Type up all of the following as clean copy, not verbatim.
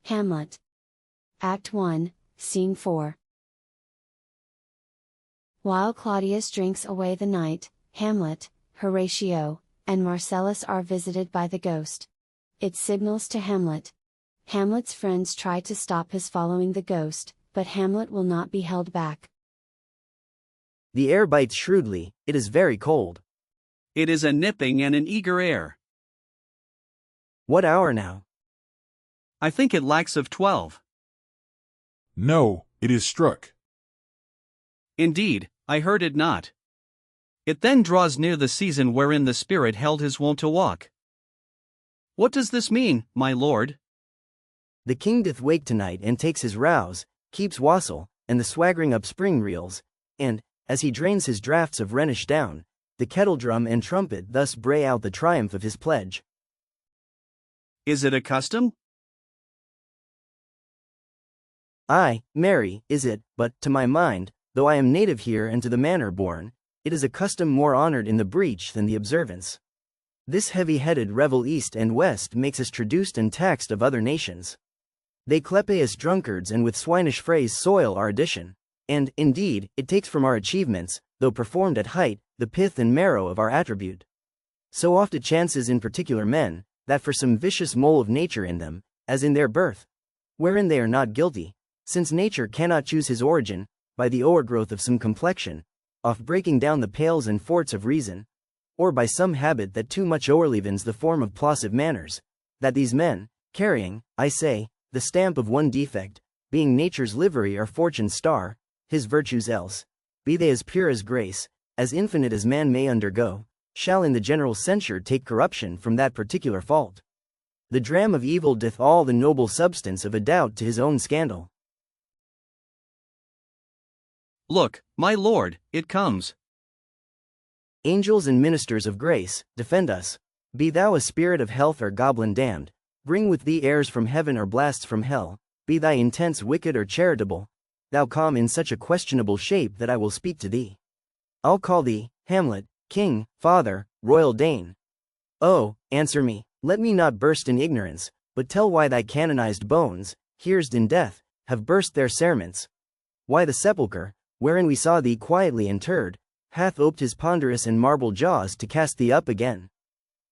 Hamlet. Act 1, Scene 4. While Claudius drinks away the night, Hamlet, Horatio, and Marcellus are visited by the ghost. It signals to Hamlet. Hamlet's friends try to stop his following the ghost, but Hamlet will not be held back. The air bites shrewdly, it is very cold. It is a nipping and an eager air. What hour now? I think it lacks of 12. No, it is struck. Indeed, I heard it not. It then draws near the season wherein the spirit held his wont to walk. What does this mean, my lord? The king doth wake tonight and takes his rouse, keeps wassail, and the swaggering up spring reels, and, as he drains his draughts of Rhenish down, the kettle drum and trumpet thus bray out the triumph of his pledge. Is it a custom? Ay, marry, is it, but, to my mind, though I am native here and to the manor born, it is a custom more honored in the breach than the observance. This heavy-headed revel east and west makes us traduced and taxed of other nations. They clepe us drunkards and with swinish phrase soil our addition, and, indeed, it takes from our achievements, though performed at height, the pith and marrow of our attribute. So oft it chances in particular men, that for some vicious mole of nature in them, as in their birth, wherein they are not guilty, since nature cannot choose his origin, by the o'ergrowth of some complexion, oft breaking down the pales and forts of reason, or by some habit that too much o'erleavens the form of plausive manners, that these men, carrying, I say, the stamp of one defect, being nature's livery or fortune's star, his virtues else, be they as pure as grace, as infinite as man may undergo, shall in the general censure take corruption from that particular fault. The dram of evil doth all the noble substance of a doubt to his own scandal. Look, my lord, it comes. Angels and ministers of grace, defend us. Be thou a spirit of health or goblin damned, bring with thee airs from heaven or blasts from hell, be thy intents wicked or charitable, thou come in such a questionable shape that I will speak to thee. I'll call thee, Hamlet, king, father, royal Dane. Oh, answer me, let me not burst in ignorance, but tell why thy canonized bones, hearsed in death, have burst their cerements. Why the sepulchre, wherein we saw thee quietly interred, hath oped his ponderous and marble jaws to cast thee up again.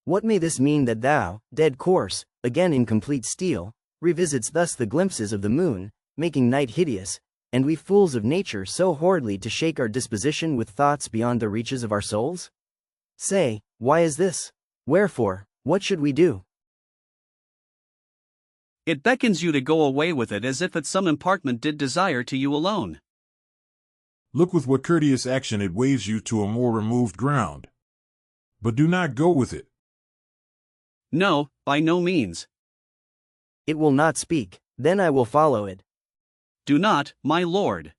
What may this mean that thou, dead corse, again in complete steel, revisits thus the glimpses of the moon, making night hideous, and we fools of nature so horridly to shake our disposition with thoughts beyond the reaches of our souls? Say, why is this? Wherefore, what should we do? It beckons you to go away with it as if it some impartment did desire to you alone. Look with what courteous action it waves you to a more removed ground. But do not go with it. No, by no means. It will not speak, then I will follow it. Do not, my lord.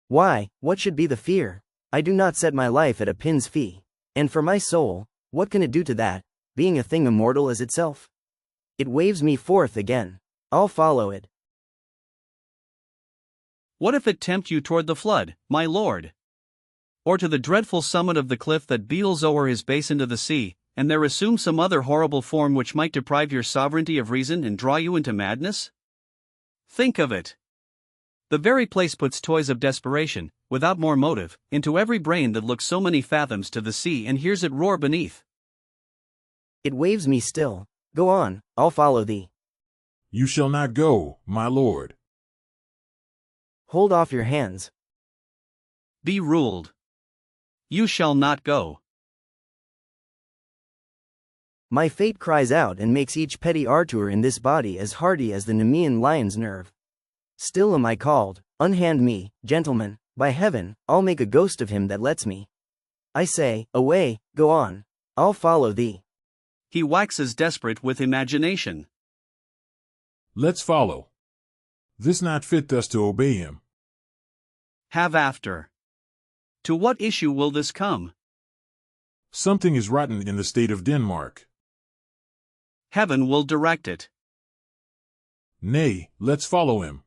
Why, what should be the fear? I do not set my life at a pin's fee. And for my soul, what can it do to that, being a thing immortal as itself? It waves me forth again. I'll follow it. What if it tempt you toward the flood, my lord? Or to the dreadful summit of the cliff that beetles o'er his base into the sea, and there assume some other horrible form which might deprive your sovereignty of reason and draw you into madness? Think of it. The very place puts toys of desperation, without more motive, into every brain that looks so many fathoms to the sea and hears it roar beneath. It waves me still. Go on, I'll follow thee. You shall not go, my lord. Hold off your hands. Be ruled. You shall not go. My fate cries out and makes each petty artur in this body as hardy as the Nemean lion's nerve. Still am I called, unhand me, gentlemen, by heaven, I'll make a ghost of him that lets me. I say, away, go on, I'll follow thee. He waxes desperate with imagination. Let's follow. This not fit thus to obey him. Have after. To what issue will this come? Something is rotten in the state of Denmark. Heaven will direct it. Nay, let's follow him.